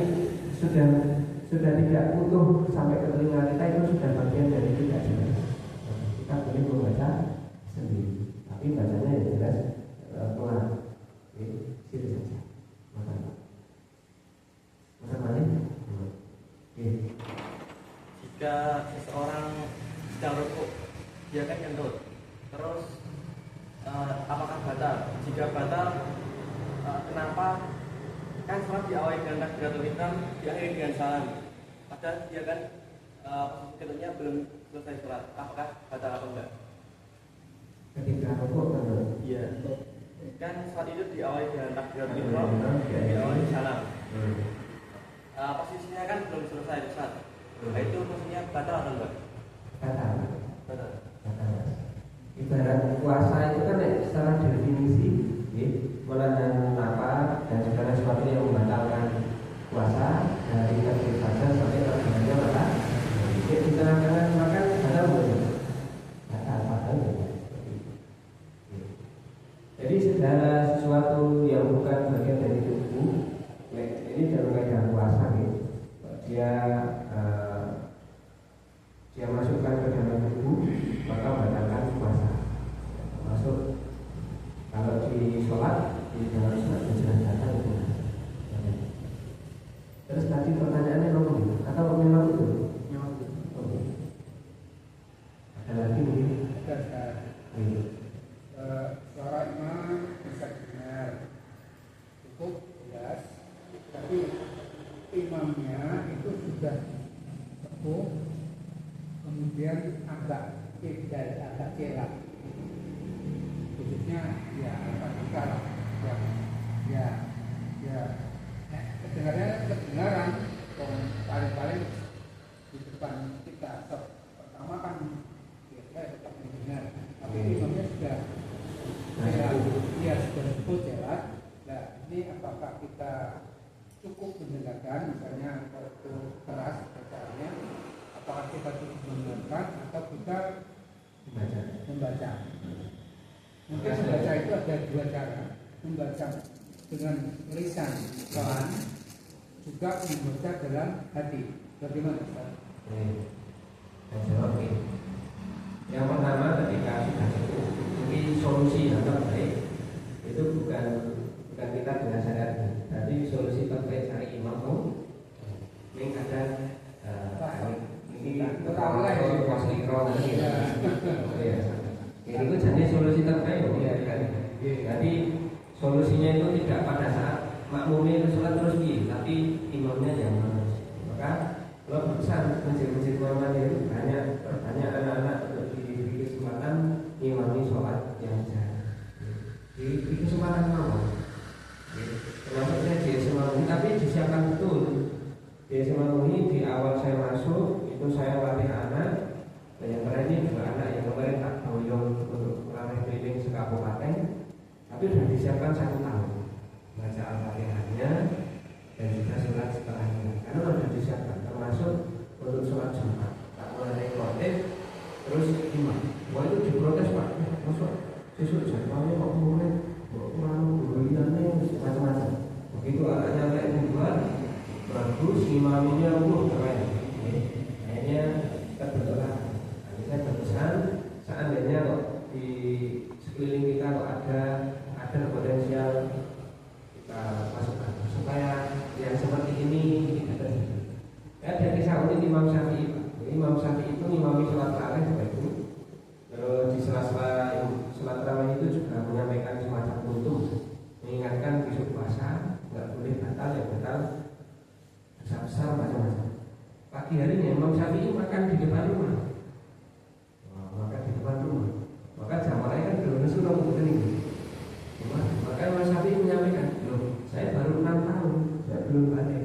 sudah tidak utuh sampai ke telinga kita, itu sudah bagian dari tidak jelas. Kita boleh membaca sendiri, tapi bacanya yang jelas pelan. Itu saja. Masa balik? Jika seseorang sedang rukuk, dia kan kentut. Terus apakah batal? Jika batal, kenapa? Kan sholat diawali dengan takbiratul ihram, diakhiri dengan salam. Padahal dia kan kentutnya belum selesai sholat. Apakah batal atau enggak? Ketika rukuk kan? Iya. Kan sholat itu diawali dengan takbiratul ihram, diawali salam. Posisinya kan belum selesai Ustaz. Nah, itu posisinya batal atau enggak? Batal. Ibarat puasa itu kan secara definisi menahan lapar dan segala sesuatu yang membatalkan puasa dari takbir saja sampai terjadinya mata. Di tengah-tengah makan batal boleh. Batal. Jadi segala sesuatu yang bukan bagian dari tubuh ini dalam keadaan puasa dia masukkan ke dalam tubuh maka batalkan puasa. Masuk kalau di sholat di dalam sholat jelas batal itu. Terus tadi pertanyaannya nomor atau memang itu? Ada lagi mungkin? Suara imam bisa dengar cukup jelas, tapi imamnya itu sudah teguh, kemudian agak celak, khususnya ya agak kedengaran paling di depan kita pertama kan tetap mendengar, tapi imamnya sudah sudah cukup jelas. Nah, ini apakah kita cukup mendengarkan, misalnya kalau itu keras bacaannya, apakah kita cukup mendengarkan atau kita membaca? Mungkin membaca itu ada dua cara, membaca dengan lisan pelan, juga membaca dalam hati. Bagaimana Ustaz? Yang pertama solusi yang terbaik itu bukan kita dengan syariat. Tapi solusi terbaik cari imam tuh ini ada ini itu jadi solusi terbaik ya kan. Jadi solusinya itu tidak pada saat makmumnya itu sholat terus tapi imamnya yang harus. Maka kalau besar masjid-masjid Muhammadiyah itu banyak anak-anak untuk diberi kesempatan imami sholat yang jarang. Diberi kesempatan mau. Termasuknya di SMA ini, tapi disiapkan betul. Di SMA ini di awal saya masuk itu saya latih anak. Dan yang kemarin ini juga anak yang kemarin tak boyong untuk melatih keliling sekabupaten. Tapi sudah disiapkan 1 tahun baca Al-Fatihahnya dan juga sholat setelahnya. Karena sudah disiapkan termasuk untuk sholat Jumat. Tak mulai khotib terus imam. Wah itu diprotes Pak. Masuk siswa jadwalnya kok mulai macam-macam. Begitu anaknya kayak buat bagus, imamnya keren. Akhirnya kebetulan saya berpesan seandainya kok di sekeliling kita kok ada potensial kita masukkan supaya yang seperti ini tidak terjadi. Ada kisah unik Imam Syafi'i. Imam Syafi'i itu imami sholat tarawih seperti itu. Terus di sela-sela sholat tarawih itu juga menyampaikan semacam untuk mengingatkan besok puasa nggak boleh batal ya batal besar macam-macam. Pagi harinya Imam Syafi'i makan di depan rumah. Makan di depan rumah. Maka jamaahnya kan belum suruh untuk ini. Maka Imam Syafi'i menyampaikan, loh, saya baru 6 tahun, saya belum balik.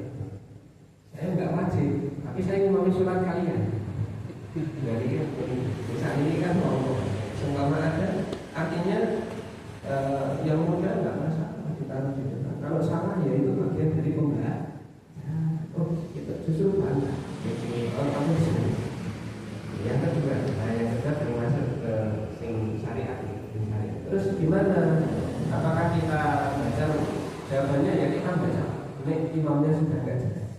Saya nggak wajib, tapi saya ingin sholat kalian. Jadi misalnya ini kan mau semua ada, artinya yang muda nggak masalah ditaruh di depan. Kalau salah ya itu bagian dari pembelajaran. Oh, kita justru bangga. Kamu sini. Yang kedua, yang kedua termasuk ke syariat. Terus gimana? Apakah kita baca? Jawabannya ya kita baca. Ini imamnya sudah nggak jelas.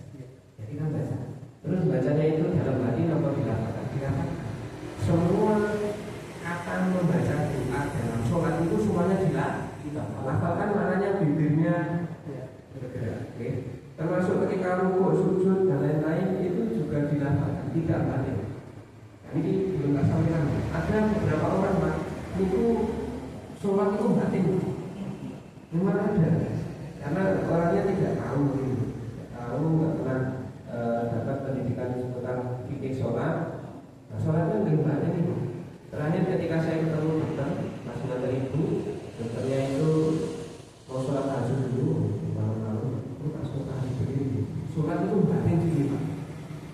Ya kita baca. Terus bacanya itu dalam hati atau dikatakan? Dikatakan. Semua kata membaca doa dalam sholat itu semuanya dilafalkan, maknanya bibirnya bergerak. Okay. Termasuk ketika rukuk, sujud dan lain-lain itu juga dilafalkan, tidak batin. Ini belum tak sampaikan. Ada beberapa orang Pak, itu sholat itu batin. Memang ada, karena orangnya tidak tahu, nggak pernah dapat pendidikan seputar fikih sholat. Nah, sholatnya belum batin itu. Terakhir ketika saya ketemu dokter, masih ada ibu, dokternya itu mau sholat tahajud dulu, malam-malam, itu pas sholat tahajud begini. Sholat itu batin sih Pak.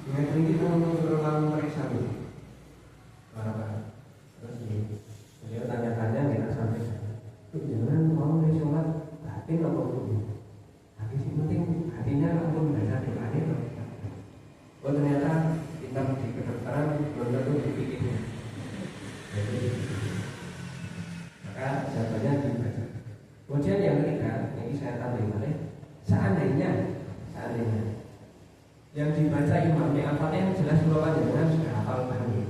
Yang ini kita mau terlalu periksa dulu. Terus dia tanya-tanya kita sampaikan, jangan mau nih sholat batin apa dulu. Tapi sih penting hatinya langsung baca doanya. Oh ternyata kita di kedokteran belum tentu dipikir. Maka jawabannya dibaca. Kemudian yang ketiga, ini saya tambahin balik. Seandainya yang dibaca imamnya Al-Fatihah jelas merupakan jangan sudah hafal pahami.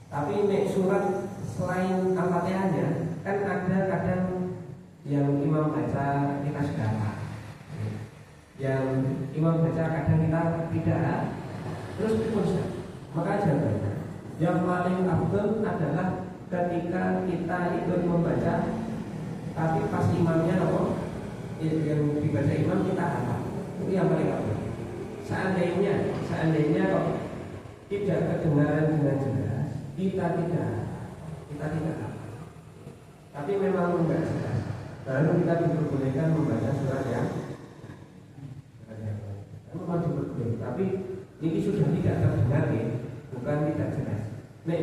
Tapi nek surat selain Al-Fatihahnya kan ada kadang yang imam baca kita sudah hafal. Yang imam baca kadang kita tidak. Terus maka jawabannya yang paling afdal adalah ketika kita ikut membaca, tapi pas imamnya apa? Yang dibaca imam kita hafal. Itu yang paling afdal. Seandainya kok tidak kedengaran dengan jelas, kita tidak hafal. Tapi memang enggak jelas. Lalu kita diperbolehkan membaca surat yang memang diperbolehkan. Tapi ini sudah tidak terdengar, bukan tidak jelas. Nek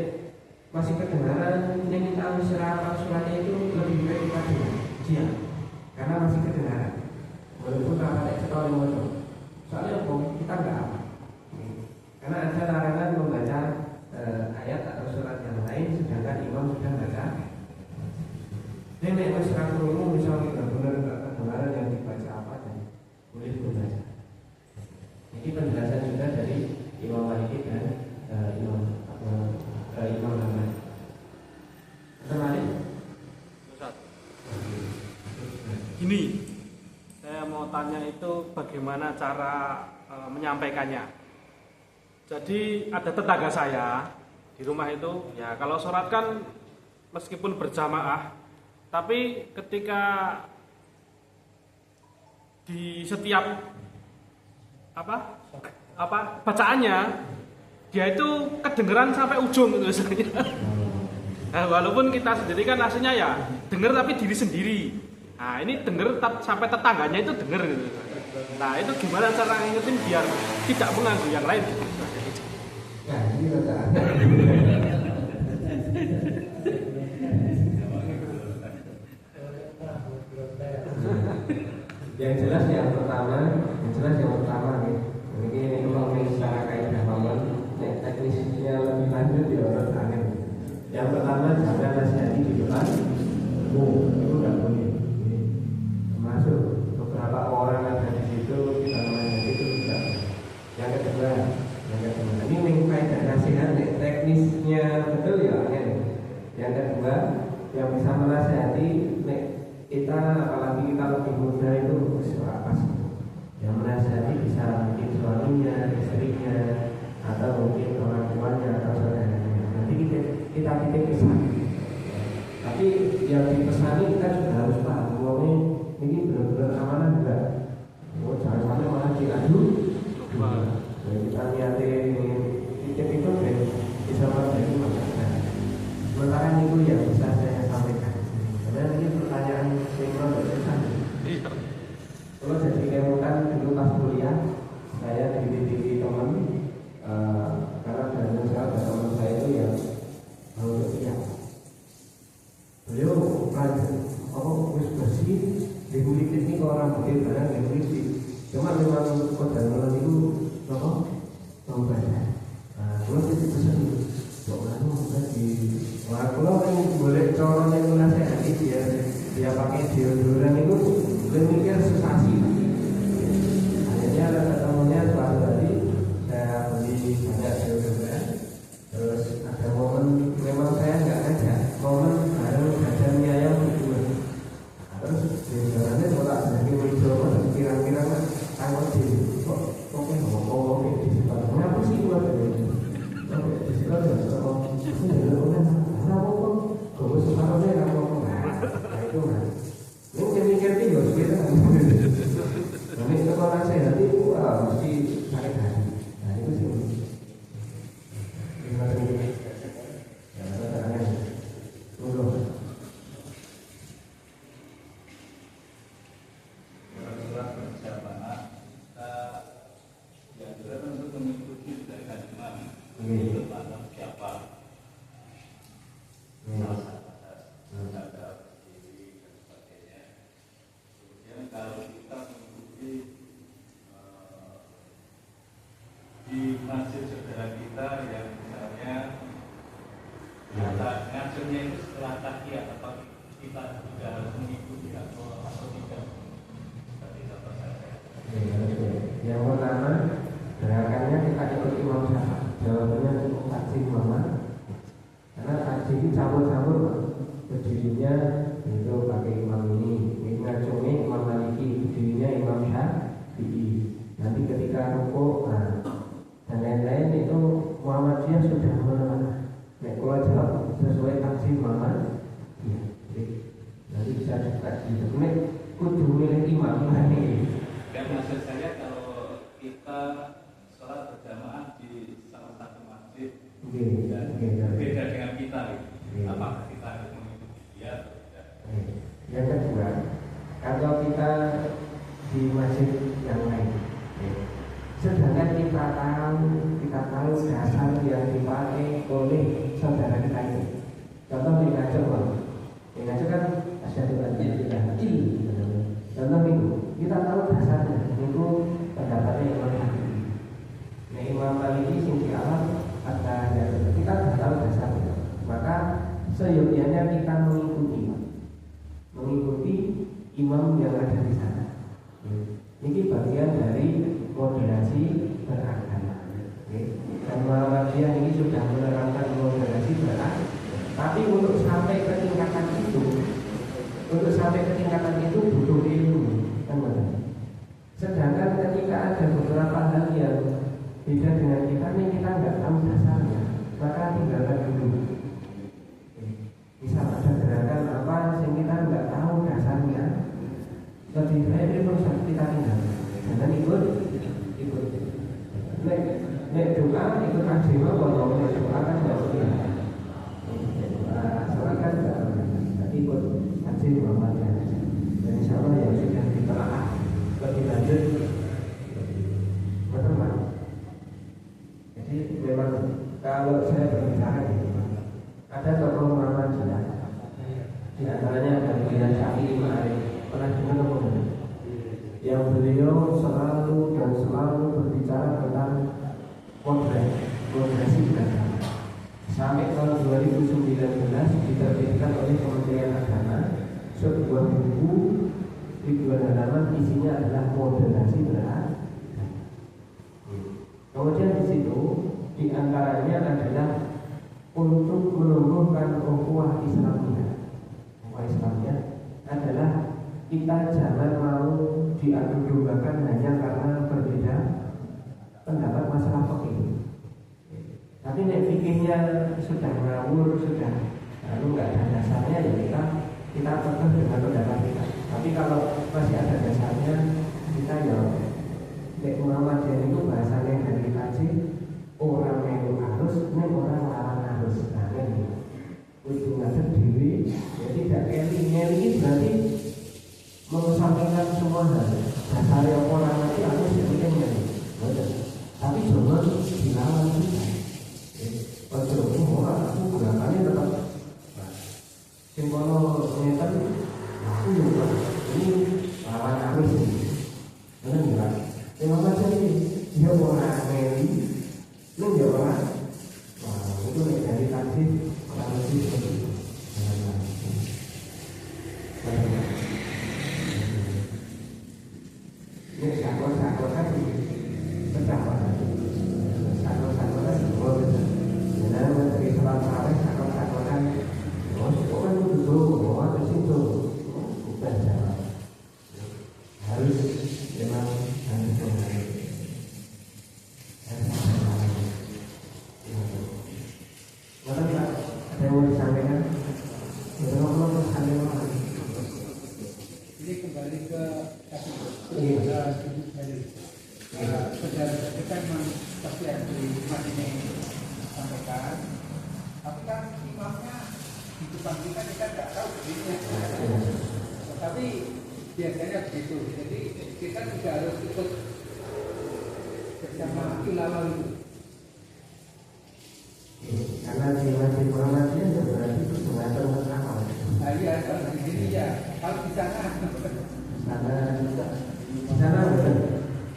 masih kedengaran, yang kita harus suratnya itu lebih baik kita dengar, diam, karena masih kedengaran. Walaupun rapat sekali motor, soalnya kita nggak apa. Karena ada larangan membaca ayat atau surat yang lain, sedangkan imam sudah baca. Nek surat umum misalnya benar nggak kedengaran yang dibaca apa, dan boleh membaca. Ini penjelasan juga dari Imam Maliki dan Imam Ahmad. Kembali Juni. Saya mau tanya itu bagaimana cara menyampaikannya. Jadi ada tetangga saya di rumah itu, ya kalau sholat kan meskipun berjamaah, tapi ketika di setiap bacaannya dia itu kedengeran sampai ujung gitu misalnya. Nah, walaupun kita sendiri kan aslinya ya denger tapi diri sendiri. Nah ini denger sampai tetangganya itu denger gitu. Nah itu gimana cara ngingetin biar tidak mengganggu yang lain gitu. Nah ini letak. Yang jelas yang pertama nih. Ini kalau secara kaidah paman, teknisnya lebih lanjut ya orang aneh. Yang pertama jangan nasihati di depan itu nggak boleh. Termasuk beberapa orang ada di situ kita nasihati itu tidak. Yang kedua, ini kaidah nasihat teknisnya betul ya aneh. Yang kedua, yang bisa menasihati kita apalagi kita lebih muda itu apa sih? Yang menasihati bisa mungkin suaminya, istrinya, atau mungkin orang tuanya atau saudaranya. Nanti kita titip pesan. Tapi yang dipesani kita juga harus paham bahwa ini benar-benar amanah enggak. Oh, jangan sampai malah diadu. Jadi kita niatin titip itu bisa menjadi masalah. Sementara itu yang bisa saya sampaikan. Karena ini pertanyaan yang berkesan. Kalau jadi kemudian dulu pas kuliah saya dididik teman karena dari salah teman saya itu yang untuk siap. Beliau wis bersih di kulit ini orang mungkin barang yang bersih. Cuma memang kota bulan itu mau baca. Kalau kita pesan doa di kalau boleh corong yang menasehati dia pakai deodoran itu mikir sensasi. Akhirnya ketemunya suatu hari saya beli banyak deodoran. Terus ada momen memang saya nggak ngajak, momen bareng jajan mie ayam berdua. Terus deodorannya kalau jadi mencoba kira-kira tanggal di kok ngomong di situ. Kenapa sih buat ini? Di situ ada seorang kalau sekarang dia ngomong, nah itu kan. Ini mikir tinggi loh kita. Nanti kalau nasihat nanti mesti sakit hati. Nah itu sih. Terima kasih. Ya, saya tunggu. Surat berjamaah kita dianjurkan untuk mengikuti dari kajian ini tentang siapa terhadap diri dan sebagainya. Kemudian kalau kita mengikuti di masjid saudara kita yang misalnya ngajarnya itu setelah tahiyat, atau kita tidak harus mengikuti atau tidak. Seperti contoh saja. Yang pertama gerakannya kita ikut imam syafi'i. Jawabannya cukup taksim mama. Karena taksim itu campur-campur berdirinya itu pakai imam ini ngacungnya imam Maliki, berdirinya imam Syafi'i. Nanti ketika rukuk dan lain-lain itu Muhammadiyah sudah menerima. Kalau jawab sesuai taksim mama, ya. Nanti bisa juga dihitung. Kudu milih imam ini. Dan maksud saya kalau kita sholat berjamaah di salah satu masjid beda dengan kita, apakah kita harus mengikuti dia atau tidak? Yang kedua, kalau kita di masjid yang lain, sedangkan kita tahu dasar yang dipakai oleh saudara kita ini. Contoh di ngajak kan asyhadu an la ilaha illallah. Contoh itu kita tahu dasarnya, itu pendapatnya Imam Syafi'i. Nah Imam Maliki sing di alam ada kita sudah tahu dasarnya. Maka seyogyanya kita mengikuti imam yang ada di sana. Ini bagian dari moderasi beragama. Dan Muhammadiyah ini sudah menerapkan moderasi beragama. Tapi untuk sampai ke tingkatan itu butuh ilmu. lebih baik proses kita tinggal dan ikut nek doa ikut ajima kalau nek doa kan nggak boleh soalnya kan nggak ikut ajim Muhammadiyah dan insya Allah yang sudah ditelaah lebih lanjut betul Pak. Jadi memang kalau saya berbicara ada tokoh Muhammadiyah di antaranya ada Buya Syafi'i Ma'arif, pernah dengar apa? Yang beliau selalu berbicara tentang moderasi beragama. Sampai tahun 2019 diterbitkan oleh Kementerian Agama sebuah buku ribuan halaman, isinya adalah moderasi beragama. Kemudian di situ di antaranya adalah untuk menumbuhkan ukhuwah Islamiyah. Ukhuwah Islamiyah adalah kita jangan mau diadu dombakan hanya karena berbeda pendapat masalah fikih. Tapi nek fikihnya sudah ngawur, sudah lalu nggak ada dasarnya, ya kita tetap dengan pendapat kita. Tapi kalau masih ada dasarnya, kita ya nek Muhammadiyah itu bahasanya dari kaji orang yang harus, nek orang larang harus. Nah ini ujungnya sendiri, ya tidak ngeli berarti mengesampingkan semua hal. Dasarnya orang nanti harus sebutnya, tapi jangan dilawan juga. Kalau orang aku gerakannya tetap simbol meter, aku juga ini lawan arus ini. Benar nggak? Memang saja ini dia orang ngeli, lu dia orang. Wah itu dari kasih orang lebih seperti itu. Ini sakot kan berapa? Sakot kan semua besar. Karena dari salam salam sakot kan, oh kan itu orang di situ bukan salah. Harus memang harus Maka Pak, ada yang mau disampaikan? Ini kembali ke kasih Iya. saudara kita memang pasti ada di mas ini sampaikan, tapi kan imamnya di depan kita nggak tahu dirinya. Tapi biasanya begitu, jadi kita juga harus ikut bersama ulama itu. Karena di Masjid Muhammadiyah ya berarti mengatur akal. Nah iya, kalau di sini ya, kalau di sana betul.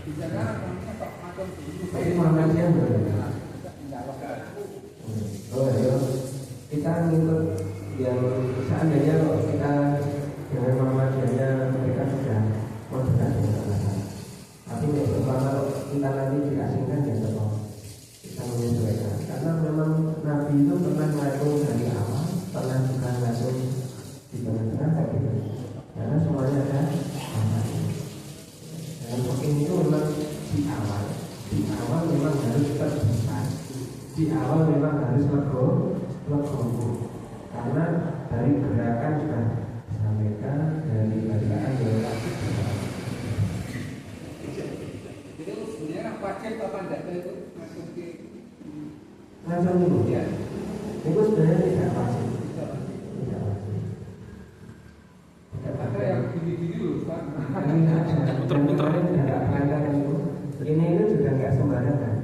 di sana namanya Pak Makom Tapi Muhammadiyah betul. Oh ya, kita ngikut yang seandainya kalau kita dengan Muhammadiyahnya mereka sudah moderasi dengan masalah. Tapi kalau kita nanti diasingkan ya tetap kita menyesuaikan. Karena memang Nabi itu pernah melakukan dari awal, pernah juga langsung di tengah-tengah kayak gitu. Karena semuanya ada dalam fikih itu memang di awal memang harus terbuka, di awal memang harus legowo. Karena dari gerakan sudah disampaikan, dari bacaan itu sebenarnya wajib apa enggak itu masuk ke langsung dulu ya. Itu sebenarnya tidak wajib. ada yang gini-gini loh Pak. Puter-puter. Ini itu juga nggak sembarangan.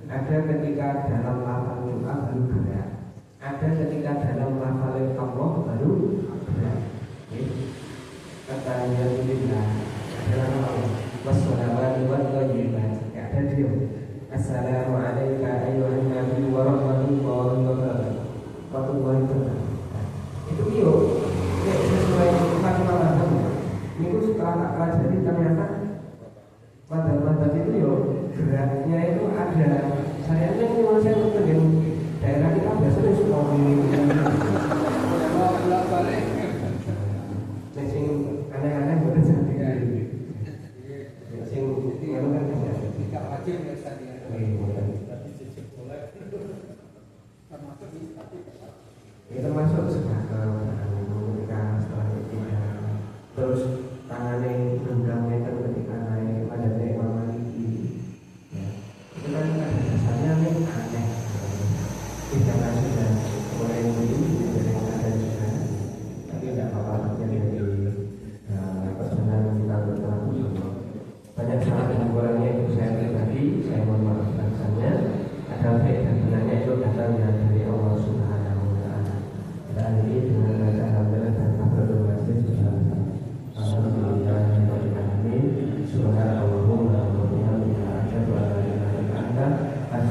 Ada ketika dalam lafal Allah baru berat. Ada ketika dalam lafal Allah baru berat. Katanya Billah adalah Allah. Wassalawatu wa thayyibat. Ada dia. Assalamualaikum ayyuhan nabi wa rahmatullahi wa barakatuh. Itu yuk. Sesuai kata-kata itu setelah tak pelajari ternyata madzhab itu yo geraknya itu ada. Sayangnya kalau saya dengan daerah kita biasanya suka balik sing aneh-aneh betul saja. Sing ngono kan tidak wajib ya tadi ya. Termasuk sebagai ketika setelah itu terus tangannya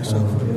Astagfirullah.